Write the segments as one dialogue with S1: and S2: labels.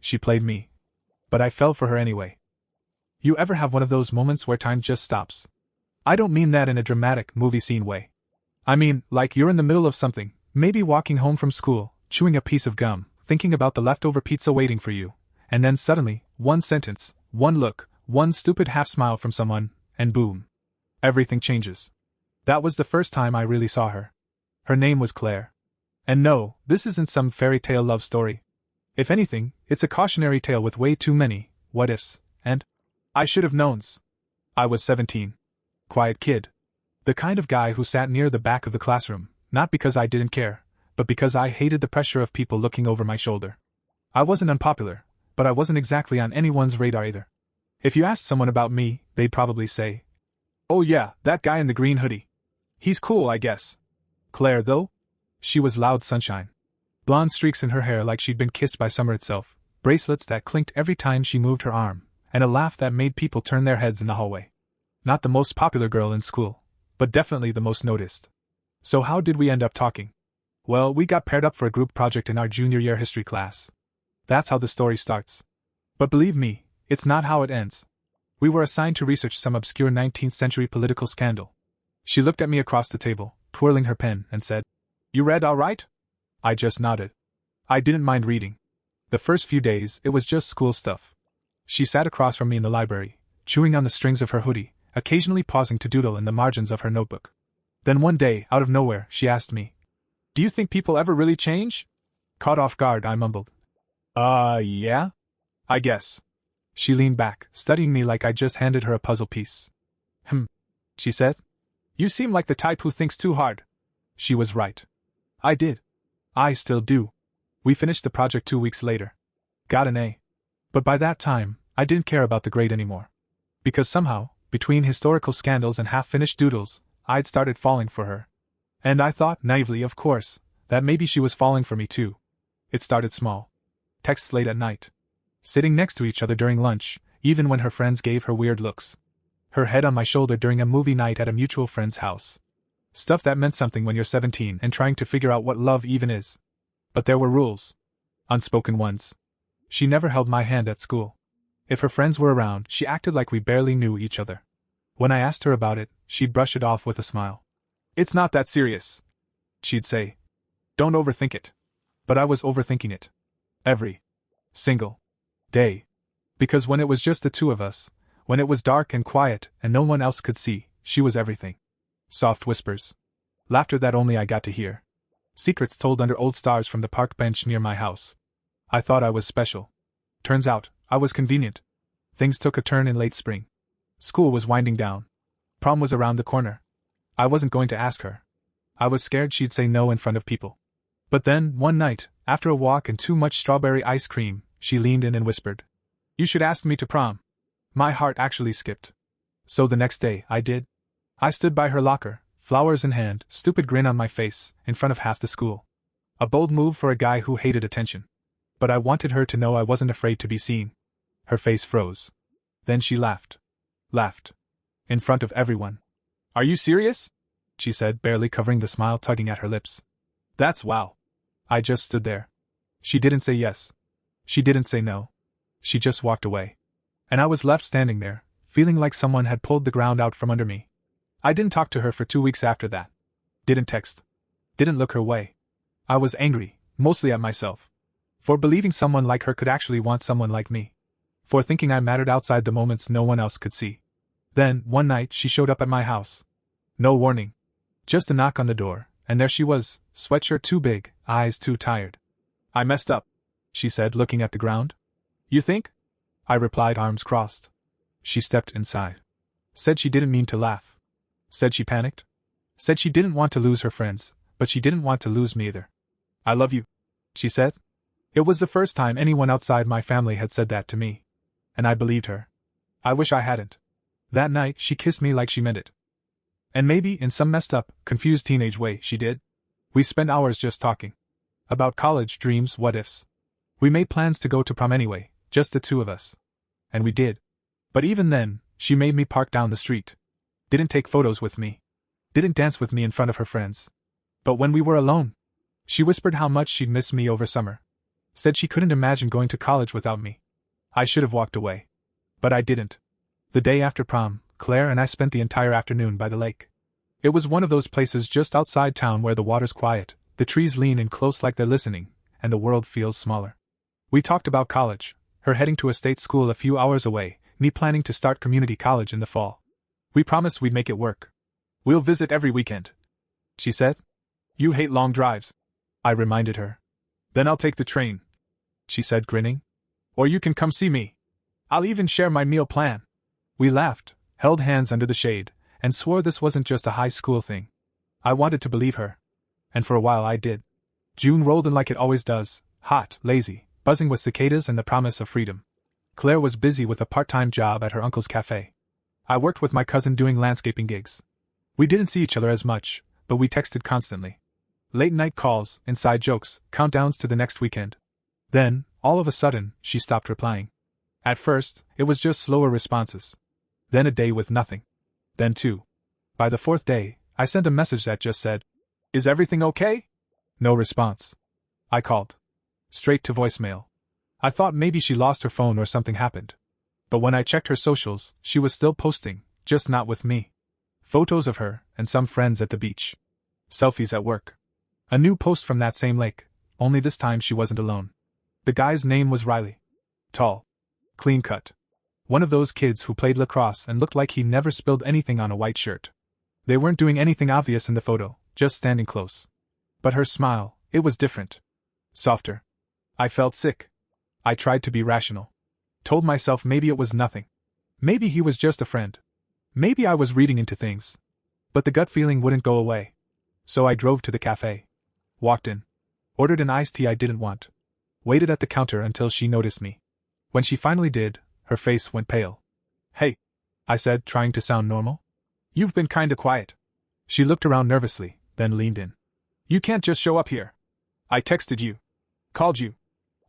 S1: She played me. But I fell for her anyway. You ever have one of those moments where time just stops? I don't mean that in a dramatic, movie scene way. I mean, like you're in the middle of something, maybe walking home from school, chewing a piece of gum, thinking about the leftover pizza waiting for you, and then suddenly, one sentence, one look, one stupid half-smile from someone, and boom. Everything changes. That was the first time I really saw her. Her name was Claire. And no, this isn't some fairy tale love story. If anything, it's a cautionary tale with way too many what-ifs, and I should have knowns. I was 17. Quiet kid. The kind of guy who sat near the back of the classroom, not because I didn't care, but because I hated the pressure of people looking over my shoulder. I wasn't unpopular, but I wasn't exactly on anyone's radar either. If you asked someone about me, they'd probably say, "Oh yeah, that guy in the green hoodie. He's cool, I guess." Claire, though? She was loud sunshine. Blonde streaks in her hair like she'd been kissed by summer itself, bracelets that clinked every time she moved her arm, and a laugh that made people turn their heads in the hallway. Not the most popular girl in school, but definitely the most noticed. So how did we end up talking? Well, we got paired up for a group project in our junior year history class. That's how the story starts. But believe me, it's not how it ends. We were assigned to research some obscure 19th century political scandal. She looked at me across the table, twirling her pen, and said, "You read all right?" I just nodded. I didn't mind reading. The first few days, it was just school stuff. She sat across from me in the library, chewing on the strings of her hoodie, occasionally pausing to doodle in the margins of her notebook. Then one day, out of nowhere, she asked me, "Do you think people ever really change?" Caught off guard, I mumbled, Yeah? I guess." She leaned back, studying me like I just handed her a puzzle piece. She said. "You seem like the type who thinks too hard." She was right. I did. I still do. We finished the project 2 weeks later. Got an A. But by that time, I didn't care about the grade anymore. Because somehow, between historical scandals and half-finished doodles, I'd started falling for her. And I thought, naively of course, that maybe she was falling for me too. It started small. Texts late at night. Sitting next to each other during lunch, even when her friends gave her weird looks. Her head on my shoulder during a movie night at a mutual friend's house. Stuff that meant something when you're 17 and trying to figure out what love even is. But there were rules. Unspoken ones. She never held my hand at school. If her friends were around, she acted like we barely knew each other. When I asked her about it, she'd brush it off with a smile. "It's not that serious," she'd say. "Don't overthink it." But I was overthinking it. Every single day. Because when it was just the two of us, when it was dark and quiet and no one else could see, she was everything. Soft whispers. Laughter that only I got to hear. Secrets told under old stars from the park bench near my house. I thought I was special. Turns out, I was convenient. Things took a turn in late spring. School was winding down. Prom was around the corner. I wasn't going to ask her. I was scared she'd say no in front of people. But then, one night, after a walk and too much strawberry ice cream, she leaned in and whispered, "You should ask me to prom." My heart actually skipped. So the next day, I did. I stood by her locker, flowers in hand, stupid grin on my face, in front of half the school. A bold move for a guy who hated attention. But I wanted her to know I wasn't afraid to be seen. Her face froze. Then she laughed. Laughed. In front of everyone. "Are you serious?" she said, barely covering the smile tugging at her lips. "That's wow." I just stood there. She didn't say yes. She didn't say no. She just walked away. And I was left standing there, feeling like someone had pulled the ground out from under me. I didn't talk to her for 2 weeks after that. Didn't text. Didn't look her way. I was angry, mostly at myself. For believing someone like her could actually want someone like me. For thinking I mattered outside the moments no one else could see. Then, one night, she showed up at my house. No warning. Just a knock on the door, and there she was, sweatshirt too big, eyes too tired. "I messed up," she said, looking at the ground. "You think?" I replied, arms crossed. She stepped inside. Said she didn't mean to laugh. Said she panicked. Said she didn't want to lose her friends, but she didn't want to lose me either. "I love you," she said. It was the first time anyone outside my family had said that to me. And I believed her. I wish I hadn't. That night, she kissed me like she meant it. And maybe, in some messed up, confused teenage way, she did. We spent hours just talking. About college, dreams, what-ifs. We made plans to go to prom anyway, just the two of us. And we did. But even then, she made me park down the street. Didn't take photos with me. Didn't dance with me in front of her friends. But when we were alone, she whispered how much she'd miss me over summer. Said she couldn't imagine going to college without me. I should have walked away. But I didn't. The day after prom, Claire and I spent the entire afternoon by the lake. It was one of those places just outside town where the water's quiet, the trees lean in close like they're listening, and the world feels smaller. We talked about college, her heading to a state school a few hours away, me planning to start community college in the fall. We promised we'd make it work. We'll visit every weekend, she said. You hate long drives, I reminded her. Then I'll take the train, she said, grinning. Or you can come see me. I'll even share my meal plan. We laughed, held hands under the shade, and swore this wasn't just a high school thing. I wanted to believe her. And for a while I did. June rolled in like it always does, hot, lazy, buzzing with cicadas and the promise of freedom. Claire was busy with a part-time job at her uncle's cafe. I worked with my cousin doing landscaping gigs. We didn't see each other as much, but we texted constantly. Late-night calls, inside jokes, countdowns to the next weekend. Then, all of a sudden, she stopped replying. At first, it was just slower responses. Then a day with nothing. Then two. By the fourth day, I sent a message that just said, "Is everything okay?" No response. I called. Straight to voicemail. I thought maybe she lost her phone or something happened. But when I checked her socials, she was still posting, just not with me. Photos of her and some friends at the beach. Selfies at work. A new post from that same lake, only this time she wasn't alone. The guy's name was Riley. Tall. Clean cut. One of those kids who played lacrosse and looked like he never spilled anything on a white shirt. They weren't doing anything obvious in the photo, just standing close. But her smile, it was different. Softer. I felt sick. I tried to be rational. Told myself maybe it was nothing. Maybe he was just a friend. Maybe I was reading into things. But the gut feeling wouldn't go away. So I drove to the cafe. Walked in. Ordered an iced tea I didn't want. Waited at the counter until she noticed me. When she finally did, her face went pale. "Hey," I said, trying to sound normal. "You've been kinda quiet." She looked around nervously, then leaned in. "You can't just show up here. I texted you. Called you."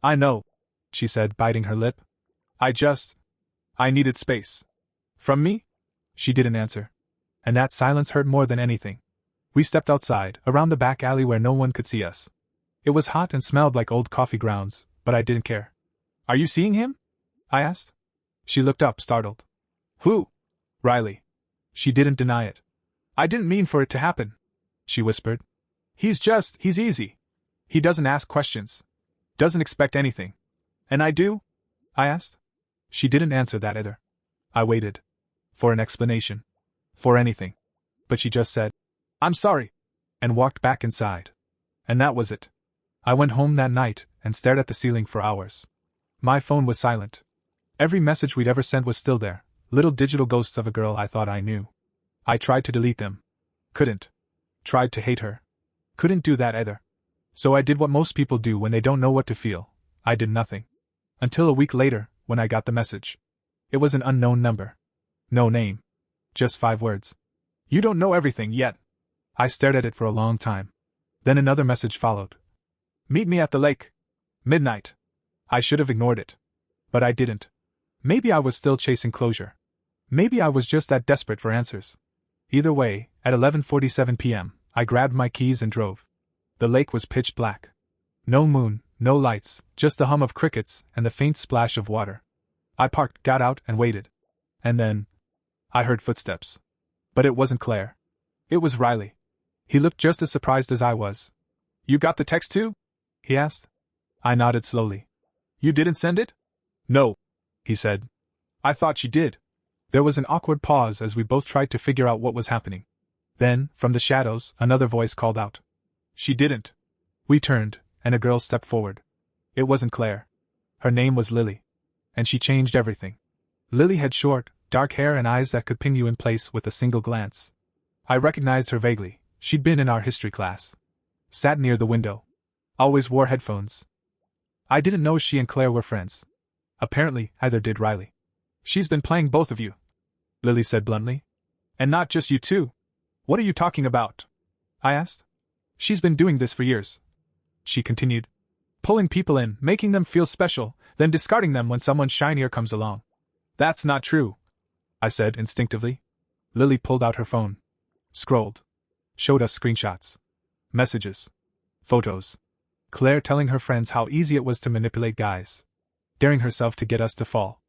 S1: "I know," she said, biting her lip. I needed space." "From me?" She didn't answer. And that silence hurt more than anything. We stepped outside, around the back alley where no one could see us. It was hot and smelled like old coffee grounds, but I didn't care. "Are you seeing him?" I asked. She looked up, startled. "Who?" "Riley." She didn't deny it. "I didn't mean for it to happen," she whispered. He's easy. He doesn't ask questions. Doesn't expect anything." "And I do?" I asked. She didn't answer that either. I waited. For an explanation. For anything. But she just said, "I'm sorry," and walked back inside. And that was it. I went home that night and stared at the ceiling for hours. My phone was silent. Every message we'd ever sent was still there, little digital ghosts of a girl I thought I knew. I tried to delete them. Couldn't. Tried to hate her. Couldn't do that either. So I did what most people do when they don't know what to feel. I did nothing. Until a week later, when I got the message. It was an unknown number. No name. Just 5 words. "You don't know everything yet." I stared at it for a long time. Then another message followed. "Meet me at the lake. Midnight." I should have ignored it. But I didn't. Maybe I was still chasing closure. Maybe I was just that desperate for answers. Either way, at 11:47 p.m., I grabbed my keys and drove. The lake was pitch black. No moon, no lights, just the hum of crickets and the faint splash of water. I parked, got out, and waited. And then I heard footsteps. But it wasn't Claire. It was Riley. He looked just as surprised as I was. "You got the text too?" he asked. I nodded slowly. "You didn't send it?" "No," he said. "I thought she did." There was an awkward pause as we both tried to figure out what was happening. Then, from the shadows, another voice called out. "She didn't." We turned, and a girl stepped forward. It wasn't Claire. Her name was Lily. And she changed everything. Lily had short, dark hair and eyes that could pin you in place with a single glance. I recognized her vaguely. She'd been in our history class. Sat near the window. Always wore headphones. I didn't know she and Claire were friends. Apparently, either did Riley. "She's been playing both of you," Lily said bluntly. "And not just you two." "What are you talking about?" I asked. "She's been doing this for years," she continued. "Pulling people in, making them feel special, then discarding them when someone shinier comes along." "That's not true," I said instinctively. Lily pulled out her phone. Scrolled. Showed us screenshots. Messages. Photos. Claire telling her friends how easy it was to manipulate guys. Daring herself to get us to fall.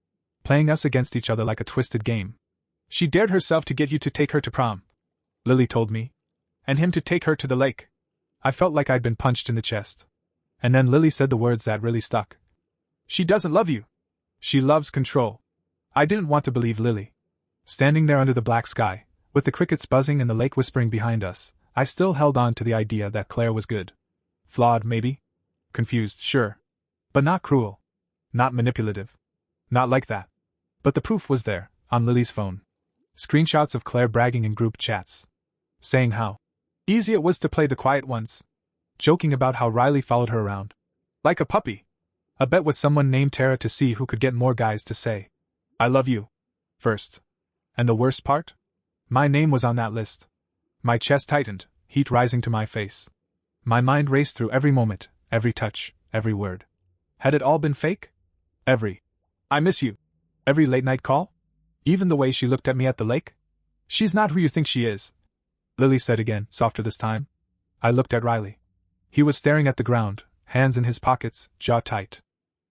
S1: Playing us against each other like a twisted game. She dared herself to get you to take her to prom. Lily told me. And him to take her to the lake. I felt like I'd been punched in the chest. And then Lily said the words that really stuck. She doesn't love you. She loves control. I didn't want to believe Lily. Standing there under the black sky, with the crickets buzzing and the lake whispering behind us, I still held on to the idea that Claire was good. Flawed, maybe? Confused, sure. But not cruel. Not manipulative. Not like that. But the proof was there, on Lily's phone. Screenshots of Claire bragging in group chats. Saying how easy it was to play the quiet ones. Joking about how Riley followed her around. Like a puppy. A bet with someone named Tara to see who could get more guys to say, I love you. First. And the worst part? My name was on that list. My chest tightened, heat rising to my face. My mind raced through every moment, every touch, every word. Had it all been fake? Every I miss you. Every late night call? Even the way she looked at me at the lake? She's not who you think she is. Lily said again, softer this time. I looked at Riley. He was staring at the ground, hands in his pockets, jaw tight.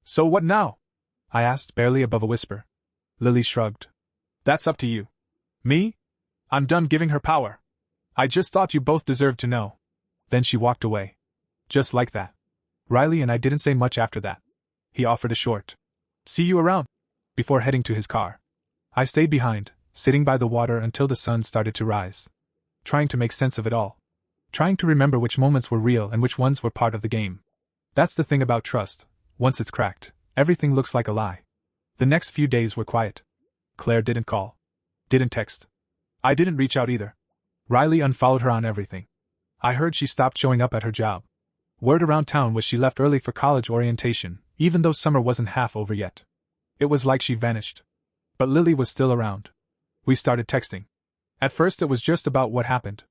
S1: So what now? I asked, barely above a whisper. Lily shrugged. That's up to you. Me? I'm done giving her power. I just thought you both deserved to know. Then she walked away. Just like that. Riley and I didn't say much after that. He offered a short see you around before heading to his car. I stayed behind, sitting by the water until the sun started to rise. Trying to make sense of it all. Trying to remember which moments were real and which ones were part of the game. That's the thing about trust. Once it's cracked, everything looks like a lie. The next few days were quiet. Claire didn't call. Didn't text. I didn't reach out either. Riley unfollowed her on everything. I heard she stopped showing up at her job. Word around town was she left early for college orientation, even though summer wasn't half over yet. It was like she vanished. But Lily was still around. We started texting. At first it was just about what happened.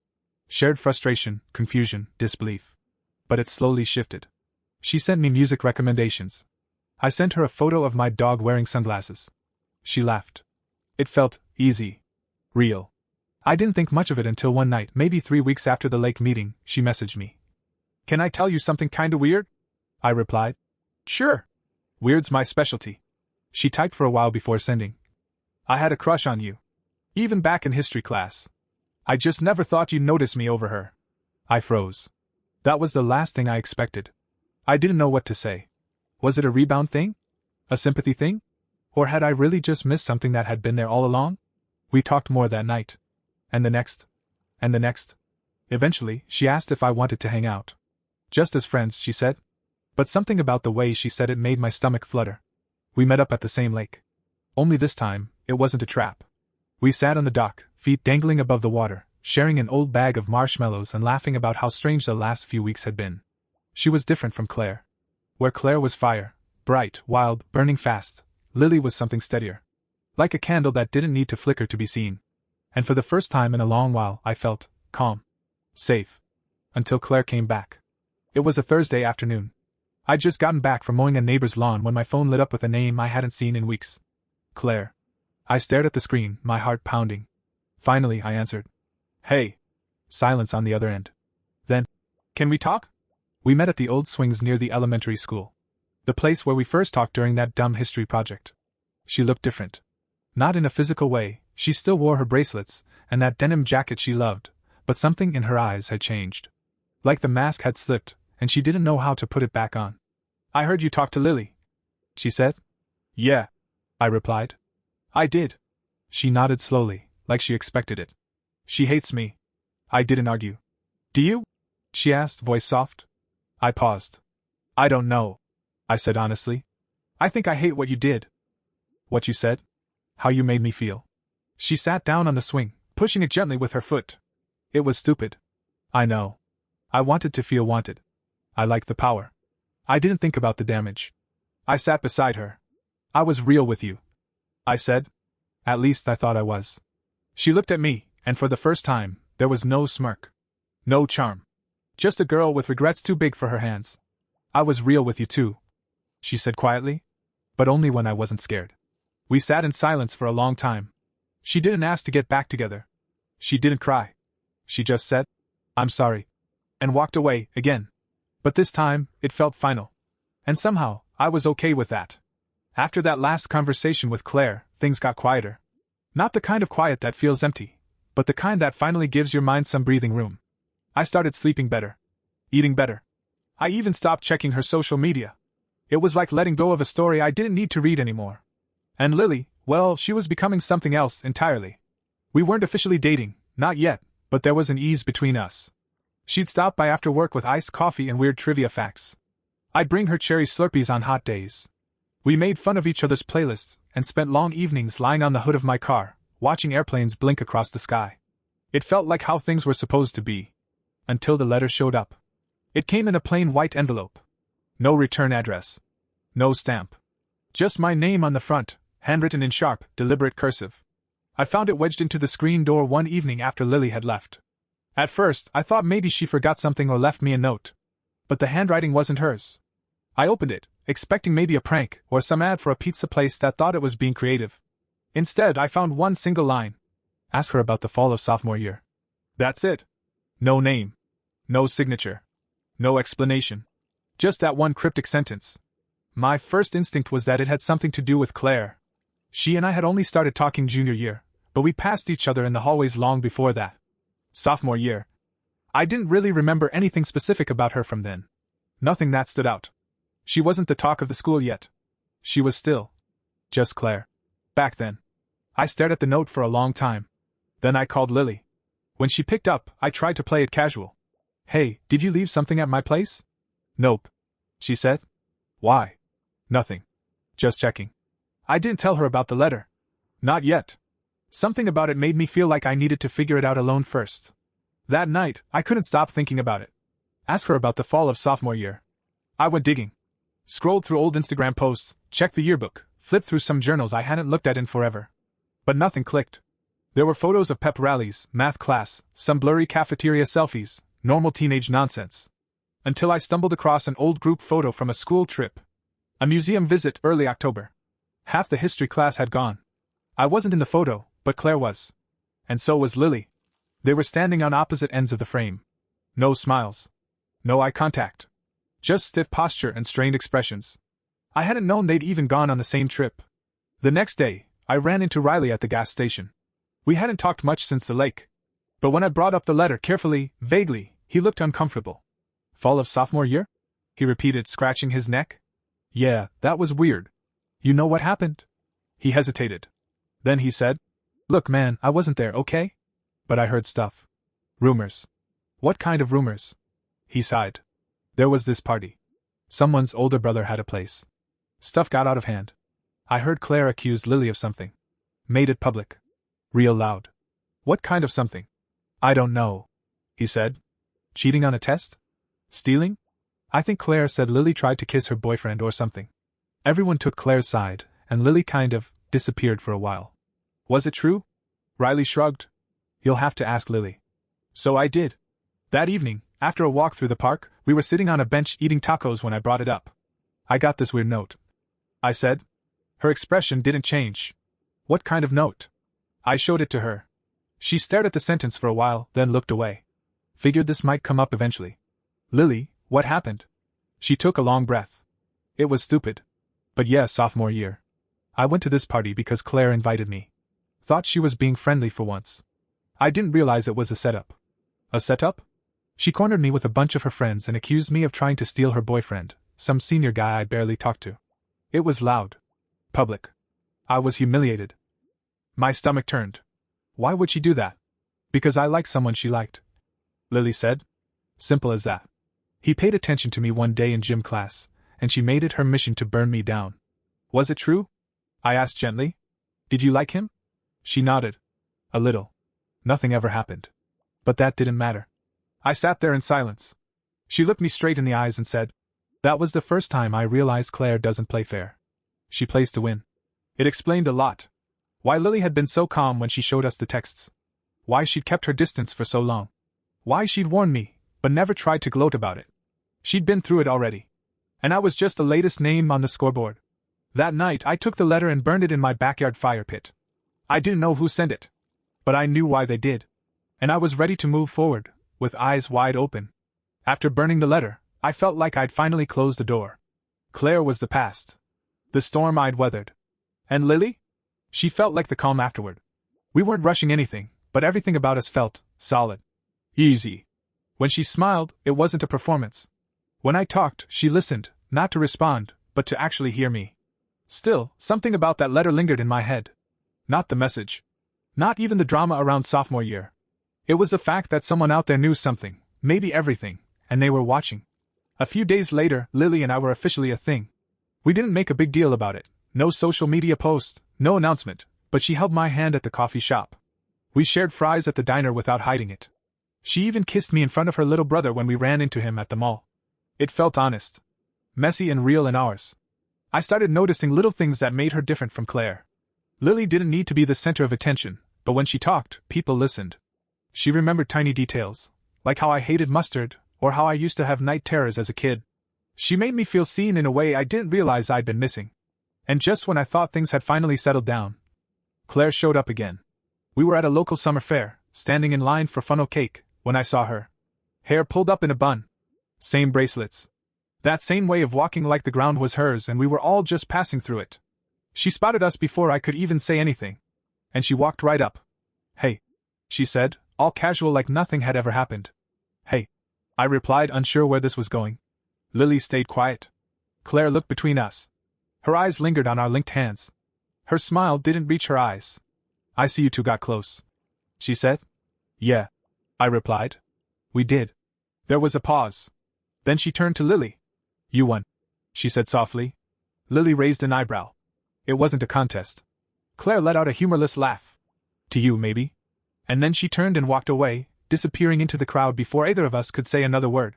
S1: Shared frustration, confusion, disbelief. But it slowly shifted. She sent me music recommendations. I sent her a photo of my dog wearing sunglasses. She laughed. It felt easy. Real. I didn't think much of it until one night, maybe 3 weeks after the lake meeting, she messaged me. Can I tell you something kinda weird? I replied. Sure. Weird's my specialty. She typed for a while before sending. I had a crush on you. Even back in history class. I just never thought you'd notice me over her. I froze. That was the last thing I expected. I didn't know what to say. Was it a rebound thing? A sympathy thing? Or had I really just missed something that had been there all along? We talked more that night. And the next. And the next. Eventually, she asked if I wanted to hang out. Just as friends, she said. But something about the way she said it made my stomach flutter. We met up at the same lake. Only this time, it wasn't a trap. We sat on the dock, feet dangling above the water, sharing an old bag of marshmallows and laughing about how strange the last few weeks had been. She was different from Claire. Where Claire was fire, bright, wild, burning fast, Lily was something steadier. Like a candle that didn't need to flicker to be seen. And for the first time in a long while, I felt calm. Safe. Until Claire came back. It was a Thursday afternoon. I'd just gotten back from mowing a neighbor's lawn when my phone lit up with a name I hadn't seen in weeks. Claire. I stared at the screen, my heart pounding. Finally, I answered. Hey. Silence on the other end. Then, can we talk? We met at the old swings near the elementary school. The place where we first talked during that dumb history project. She looked different. Not in a physical way, she still wore her bracelets, and that denim jacket she loved, but something in her eyes had changed. Like the mask had slipped, and she didn't know how to put it back on. I heard you talk to Lily, she said. Yeah, I replied. I did. She nodded slowly, like she expected it. She hates me. I didn't argue. Do you? She asked, voice soft. I paused. I don't know, I said honestly. I think I hate what you did. What you said? How you made me feel. She sat down on the swing, pushing it gently with her foot. It was stupid. I know. I wanted to feel wanted. I liked the power. I didn't think about the damage. I sat beside her. I was real with you, I said. At least I thought I was. She looked at me, and for the first time, there was no smirk. No charm. Just a girl with regrets too big for her hands. I was real with you too, she said quietly. But only when I wasn't scared. We sat in silence for a long time. She didn't ask to get back together. She didn't cry. She just said, I'm sorry. And walked away, again. But this time, it felt final. And somehow, I was okay with that. After that last conversation with Claire, things got quieter. Not the kind of quiet that feels empty, but the kind that finally gives your mind some breathing room. I started sleeping better. Eating better. I even stopped checking her social media. It was like letting go of a story I didn't need to read anymore. And Lily, well, she was becoming something else entirely. We weren't officially dating, not yet, but there was an ease between us. She'd stop by after work with iced coffee and weird trivia facts. I'd bring her cherry Slurpees on hot days. We made fun of each other's playlists and spent long evenings lying on the hood of my car, watching airplanes blink across the sky. It felt like how things were supposed to be. Until the letter showed up. It came in a plain white envelope. No return address. No stamp. Just my name on the front, handwritten in sharp, deliberate cursive. I found it wedged into the screen door one evening after Lily had left. At first, I thought maybe she forgot something or left me a note. But the handwriting wasn't hers. I opened it, expecting maybe a prank or some ad for a pizza place that thought it was being creative. Instead, I found one single line. Ask her about the fall of sophomore year. That's it. No name. No signature. No explanation. Just that one cryptic sentence. My first instinct was that it had something to do with Claire. She and I had only started talking junior year, but we passed each other in the hallways long before that. Sophomore year. I didn't really remember anything specific about her from then. Nothing that stood out. She wasn't the talk of the school yet. She was still just Claire. Back then. I stared at the note for a long time. Then I called Lily. When she picked up, I tried to play it casual. Hey, did you leave something at my place? Nope. She said. Why? Nothing. Just checking. I didn't tell her about the letter. Not yet. Something about it made me feel like I needed to figure it out alone first. That night, I couldn't stop thinking about it. Ask her about the fall of sophomore year. I went digging. Scrolled through old Instagram posts, checked the yearbook, flipped through some journals I hadn't looked at in forever. But nothing clicked. There were photos of pep rallies, math class, some blurry cafeteria selfies, normal teenage nonsense. Until I stumbled across an old group photo from a school trip. A museum visit early October. Half the history class had gone. I wasn't in the photo, but Claire was. And so was Lily. They were standing on opposite ends of the frame. No smiles. No eye contact. Just stiff posture and strained expressions. I hadn't known they'd even gone on the same trip. The next day, I ran into Riley at the gas station. We hadn't talked much since the lake. But when I brought up the letter carefully, vaguely, he looked uncomfortable. Fall of sophomore year? He repeated, scratching his neck. Yeah, that was weird. You know what happened? He hesitated. Then he said, Look man, I wasn't there, okay? But I heard stuff. Rumors. What kind of rumors? He sighed. There was this party. Someone's older brother had a place. Stuff got out of hand. I heard Claire accuse Lily of something. Made it public. Real loud. What kind of something? I don't know. He said. Cheating on a test? Stealing? I think Claire said Lily tried to kiss her boyfriend or something. Everyone took Claire's side, and Lily kind of disappeared for a while. Was it true? Riley shrugged. You'll have to ask Lily. So I did. That evening, after a walk through the park, we were sitting on a bench eating tacos when I brought it up. I got this weird note. I said. Her expression didn't change. What kind of note? I showed it to her. She stared at the sentence for a while, then looked away. Figured this might come up eventually. Lily, what happened? She took a long breath. It was stupid. But yeah, sophomore year. I went to this party because Claire invited me. Thought she was being friendly for once. I didn't realize it was a setup. A setup? She cornered me with a bunch of her friends and accused me of trying to steal her boyfriend, some senior guy I barely talked to. It was loud. Public. I was humiliated. My stomach turned. Why would she do that? Because I liked someone she liked. Lily said. Simple as that. He paid attention to me one day in gym class, and she made it her mission to burn me down. Was it true? I asked gently. Did you like him? She nodded. A little. Nothing ever happened. But that didn't matter. I sat there in silence. She looked me straight in the eyes and said, That was the first time I realized Claire doesn't play fair. She plays to win. It explained a lot. Why Lily had been so calm when she showed us the texts. Why she'd kept her distance for so long. Why she'd warned me, but never tried to gloat about it. She'd been through it already. And I was just the latest name on the scoreboard. That night I took the letter and burned it in my backyard fire pit. I didn't know who sent it. But I knew why they did. And I was ready to move forward, with eyes wide open. After burning the letter, I felt like I'd finally closed the door. Claire was the past. The storm I'd weathered. And Lily? She felt like the calm afterward. We weren't rushing anything, but everything about us felt solid. Easy. When she smiled, it wasn't a performance. When I talked, she listened, not to respond, but to actually hear me. Still, something about that letter lingered in my head. Not the message. Not even the drama around sophomore year. It was the fact that someone out there knew something, maybe everything, and they were watching. A few days later, Lily and I were officially a thing. We didn't make a big deal about it, no social media post, no announcement, but she held my hand at the coffee shop. We shared fries at the diner without hiding it. She even kissed me in front of her little brother when we ran into him at the mall. It felt honest. Messy and real in ours. I started noticing little things that made her different from Claire. Lily didn't need to be the center of attention, but when she talked, people listened. She remembered tiny details, like how I hated mustard, or how I used to have night terrors as a kid. She made me feel seen in a way I didn't realize I'd been missing. And just when I thought things had finally settled down, Claire showed up again. We were at a local summer fair, standing in line for funnel cake, when I saw her. Hair pulled up in a bun. Same bracelets. That same way of walking like the ground was hers and we were all just passing through it. She spotted us before I could even say anything. And she walked right up. "Hey," she said, all casual like nothing had ever happened. "Hey," I replied, unsure where this was going. Lily stayed quiet. Claire looked between us. Her eyes lingered on our linked hands. Her smile didn't reach her eyes. "I see you two got close," she said. "Yeah," I replied. "We did." There was a pause. Then she turned to Lily. "You won," she said softly. Lily raised an eyebrow. "It wasn't a contest." Claire let out a humorless laugh. "To you, maybe." And then she turned and walked away, disappearing into the crowd before either of us could say another word.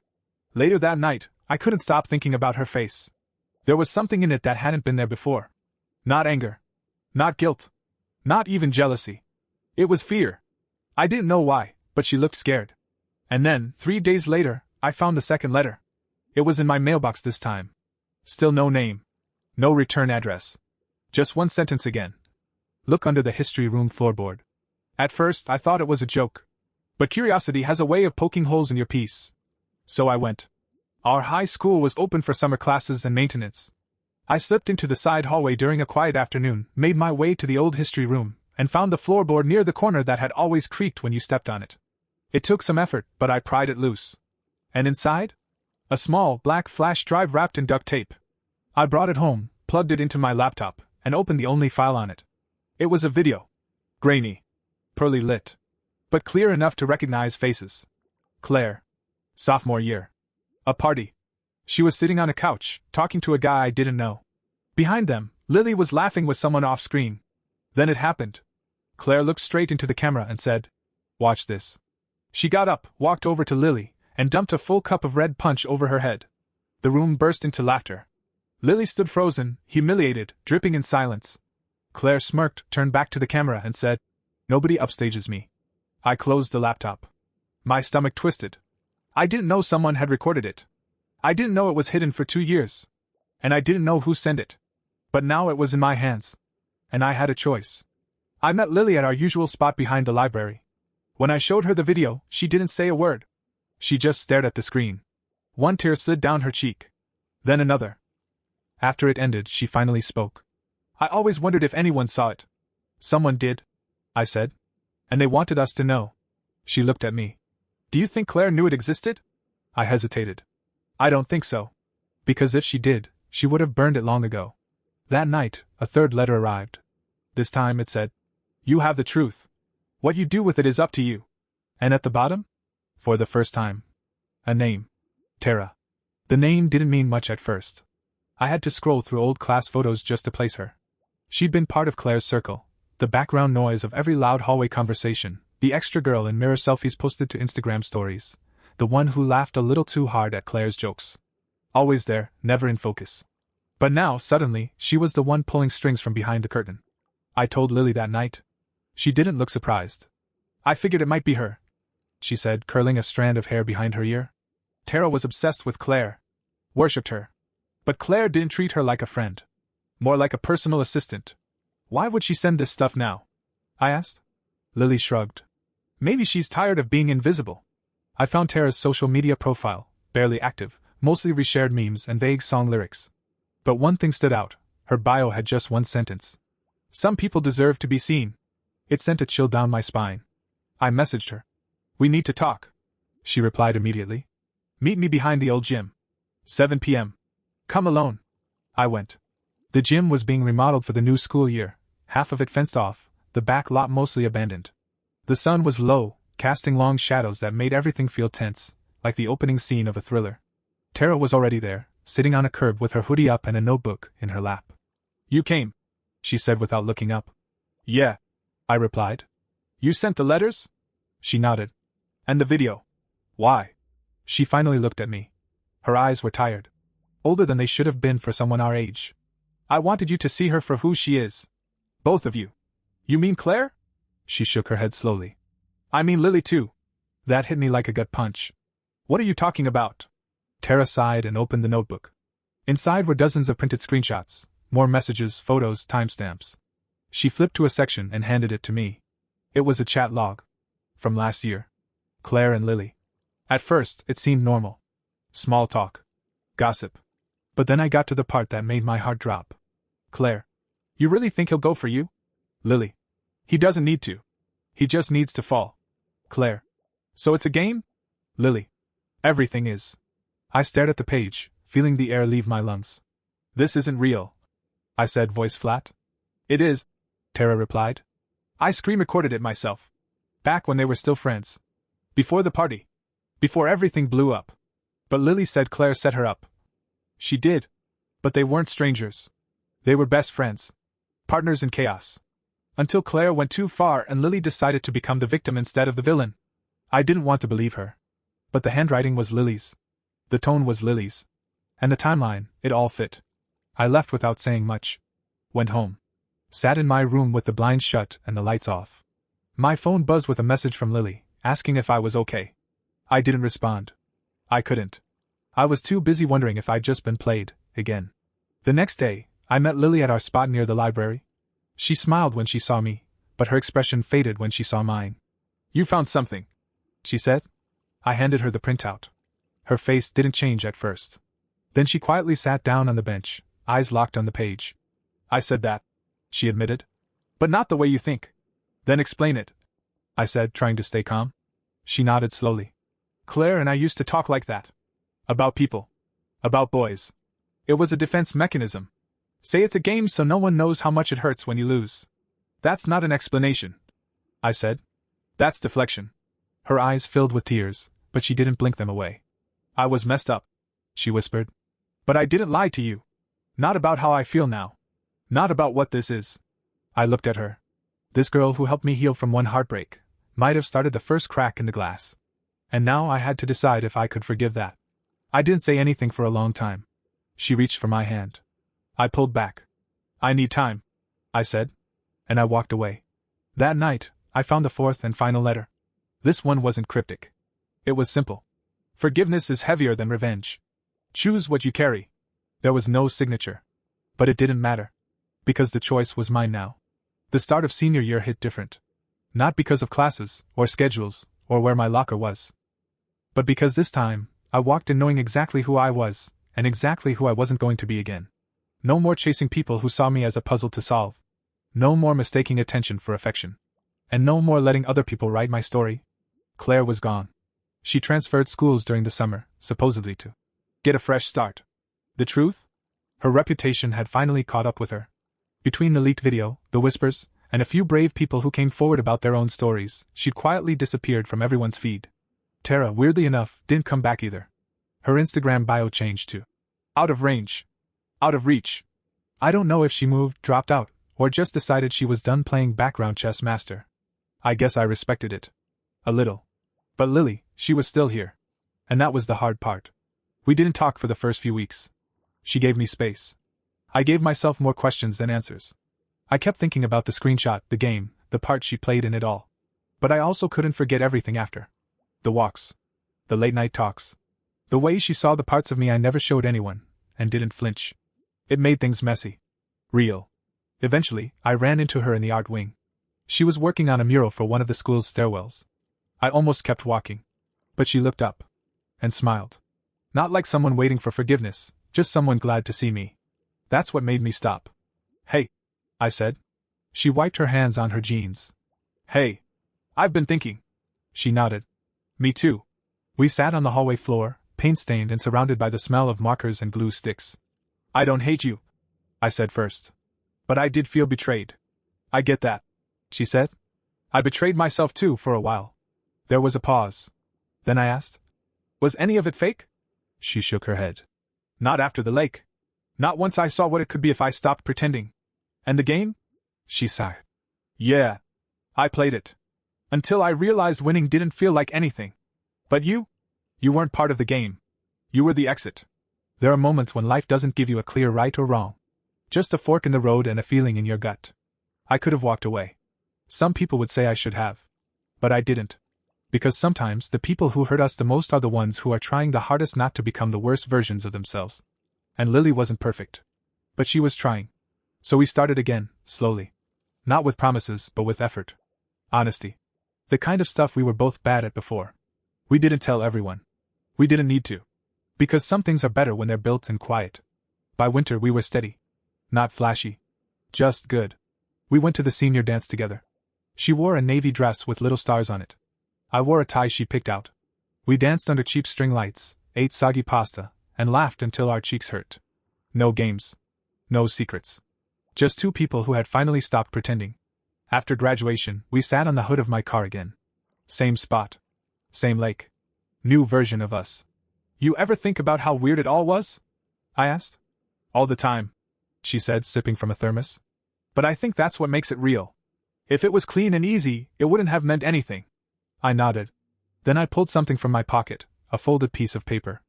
S1: Later that night, I couldn't stop thinking about her face. There was something in it that hadn't been there before. Not anger. Not guilt. Not even jealousy. It was fear. I didn't know why, but she looked scared. And then, 3 days later, I found the second letter. It was in my mailbox this time. Still no name. No return address. Just one sentence again. "Look under the history room floorboard." At first, I thought it was a joke. But curiosity has a way of poking holes in your peace. So I went. Our high school was open for summer classes and maintenance. I slipped into the side hallway during a quiet afternoon, made my way to the old history room, and found the floorboard near the corner that had always creaked when you stepped on it. It took some effort, but I pried it loose. And inside? A small, black flash drive wrapped in duct tape. I brought it home, plugged it into my laptop, and opened the only file on it. It was a video. Grainy. Poorly lit. But clear enough to recognize faces. Claire. Sophomore year. A party. She was sitting on a couch, talking to a guy I didn't know. Behind them, Lily was laughing with someone off screen. Then it happened. Claire looked straight into the camera and said, "Watch this." She got up, walked over to Lily, and dumped a full cup of red punch over her head. The room burst into laughter. Lily stood frozen, humiliated, dripping in silence. Claire smirked, turned back to the camera and said, "Nobody upstages me." I closed the laptop. My stomach twisted. I didn't know someone had recorded it. I didn't know it was hidden for 2 years. And I didn't know who sent it. But now it was in my hands. And I had a choice. I met Lily at our usual spot behind the library. When I showed her the video, she didn't say a word. She just stared at the screen. One tear slid down her cheek. Then another. After it ended, she finally spoke. "I always wondered if anyone saw it." "Someone did," I said. "And they wanted us to know." She looked at me. "Do you think Claire knew it existed?" I hesitated. "I don't think so. Because if she did, she would have burned it long ago." That night, a third letter arrived. This time it said, "You have the truth. What you do with it is up to you." And at the bottom? For the first time. A name. Tara. The name didn't mean much at first. I had to scroll through old class photos just to place her. She'd been part of Claire's circle, the background noise of every loud hallway conversation, the extra girl in mirror selfies posted to Instagram stories, the one who laughed a little too hard at Claire's jokes. Always there, never in focus. But now, suddenly, she was the one pulling strings from behind the curtain. I told Lily that night. She didn't look surprised. "I figured it might be her," she said, curling a strand of hair behind her ear. Tara was obsessed with Claire. Worshipped her. But Claire didn't treat her like a friend. More like a personal assistant. "Why would she send this stuff now?" I asked. Lily shrugged. "Maybe she's tired of being invisible." I found Tara's social media profile, barely active, mostly reshared memes and vague song lyrics. But one thing stood out: her bio had just one sentence. Some people deserve to be seen. It sent a chill down my spine. I messaged her. We need to talk. She replied immediately. Meet me behind the old gym. 7 p.m. Come alone. I went. The gym was being remodeled for the new school year, half of it fenced off, the back lot mostly abandoned. The sun was low, casting long shadows that made everything feel tense, like the opening scene of a thriller. Tara was already there, sitting on a curb with her hoodie up and a notebook in her lap. You came, she said without looking up. Yeah, I replied. You sent the letters? She nodded. And the video. Why? She finally looked at me. Her eyes were tired. Older than they should have been for someone our age. I wanted you to see her for who she is. Both of you. You mean Claire? She shook her head slowly. I mean Lily too. That hit me like a gut punch. What are you talking about? Tara sighed and opened the notebook. Inside were dozens of printed screenshots, more messages, photos, timestamps. She flipped to a section and handed it to me. It was a chat log. From last year. Claire and Lily. At first, it seemed normal. Small talk. Gossip. But then I got to the part that made my heart drop. Claire. You really think he'll go for you? Lily. He doesn't need to. He just needs to fall. Claire. So it's a game? Lily. Everything is. I stared at the page, feeling the air leave my lungs. This isn't real, I said, voice flat. It is, Tara replied. I screen recorded it myself. Back when they were still friends. Before the party. Before everything blew up. But Lily said Claire set her up. She did. But they weren't strangers. They were best friends. Partners in chaos. Until Claire went too far and Lily decided to become the victim instead of the villain. I didn't want to believe her. But the handwriting was Lily's. The tone was Lily's. And the timeline, it all fit. I left without saying much. Went home. Sat in my room with the blinds shut and the lights off. My phone buzzed with a message from Lily, asking if I was okay. I didn't respond. I couldn't. I was too busy wondering if I'd just been played, again. The next day, I met Lily at our spot near the library. She smiled when she saw me, but her expression faded when she saw mine. You found something, she said. I handed her the printout. Her face didn't change at first. Then she quietly sat down on the bench, eyes locked on the page. I said that, she admitted. But not the way you think. Then explain it, I said, trying to stay calm. She nodded slowly. Claire and I used to talk like that. About people. About boys. It was a defense mechanism. Say it's a game so no one knows how much it hurts when you lose. That's not an explanation, I said. That's deflection. Her eyes filled with tears, but she didn't blink them away. I was messed up, she whispered. But I didn't lie to you. Not about how I feel now. Not about what this is. I looked at her. This girl who helped me heal from one heartbreak might have started the first crack in the glass. And now I had to decide if I could forgive that. I didn't say anything for a long time. She reached for my hand. I pulled back. I need time, I said. And I walked away. That night, I found the fourth and final letter. This one wasn't cryptic. It was simple. Forgiveness is heavier than revenge. Choose what you carry. There was no signature. But it didn't matter. Because the choice was mine now. The start of senior year hit different. Not because of classes, or schedules, or where my locker was. But because this time, I walked in knowing exactly who I was, and exactly who I wasn't going to be again. No more chasing people who saw me as a puzzle to solve. No more mistaking attention for affection. And no more letting other people write my story. Claire was gone. She transferred schools during the summer, supposedly to get a fresh start. The truth? Her reputation had finally caught up with her. Between the leaked video, the whispers, and a few brave people who came forward about their own stories, she'd quietly disappeared from everyone's feed. Tara, weirdly enough, didn't come back either. Her Instagram bio changed to out of range. Out of reach. I don't know if she moved, dropped out, or just decided she was done playing background chess master. I guess I respected it. A little. But Lily, she was still here. And that was the hard part. We didn't talk for the first few weeks. She gave me space. I gave myself more questions than answers. I kept thinking about the screenshot, the game, the part she played in it all. But I also couldn't forget everything after. The walks. The late-night talks. The way she saw the parts of me I never showed anyone, and didn't flinch. It made things messy. Real. Eventually, I ran into her in the art wing. She was working on a mural for one of the school's stairwells. I almost kept walking. But she looked up. And smiled. Not like someone waiting for forgiveness, just someone glad to see me. That's what made me stop. Hey, I said. She wiped her hands on her jeans. Hey, I've been thinking. She nodded. Me too. We sat on the hallway floor, paint-stained and surrounded by the smell of markers and glue sticks. I don't hate you, I said first. But I did feel betrayed. I get that, she said. I betrayed myself too for a while. There was a pause. Then I asked, was any of it fake? She shook her head. Not after the lake. Not once I saw what it could be if I stopped pretending. And the game? She sighed. Yeah. I played it. Until I realized winning didn't feel like anything. But you? You weren't part of the game. You were the exit. There are moments when life doesn't give you a clear right or wrong. Just a fork in the road and a feeling in your gut. I could have walked away. Some people would say I should have. But I didn't. Because sometimes the people who hurt us the most are the ones who are trying the hardest not to become the worst versions of themselves. And Lily wasn't perfect. But she was trying. So we started again, slowly. Not with promises, but with effort. Honesty. The kind of stuff we were both bad at before. We didn't tell everyone. We didn't need to. Because some things are better when they're built in quiet. By winter we were steady. Not flashy. Just good. We went to the senior dance together. She wore a navy dress with little stars on it. I wore a tie she picked out. We danced under cheap string lights, ate soggy pasta, and laughed until our cheeks hurt. No games. No secrets. Just two people who had finally stopped pretending. After graduation, we sat on the hood of my car again. Same spot. Same lake. New version of us. You ever think about how weird it all was? I asked. All the time, she said, sipping from a thermos. But I think that's what makes it real. If it was clean and easy, it wouldn't have meant anything. I nodded. Then I pulled something from my pocket, a folded piece of paper.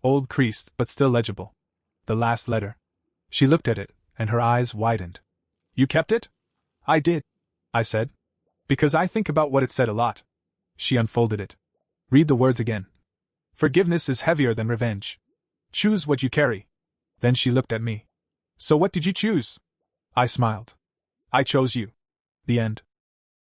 S1: Old, creased, but still legible. The last letter. She looked at it, and her eyes widened. You kept it? I did, I said. Because I think about what it said a lot. She unfolded it. Read the words again. Forgiveness is heavier than revenge. Choose what you carry. Then she looked at me. So what did you choose? I smiled. I chose you. The end.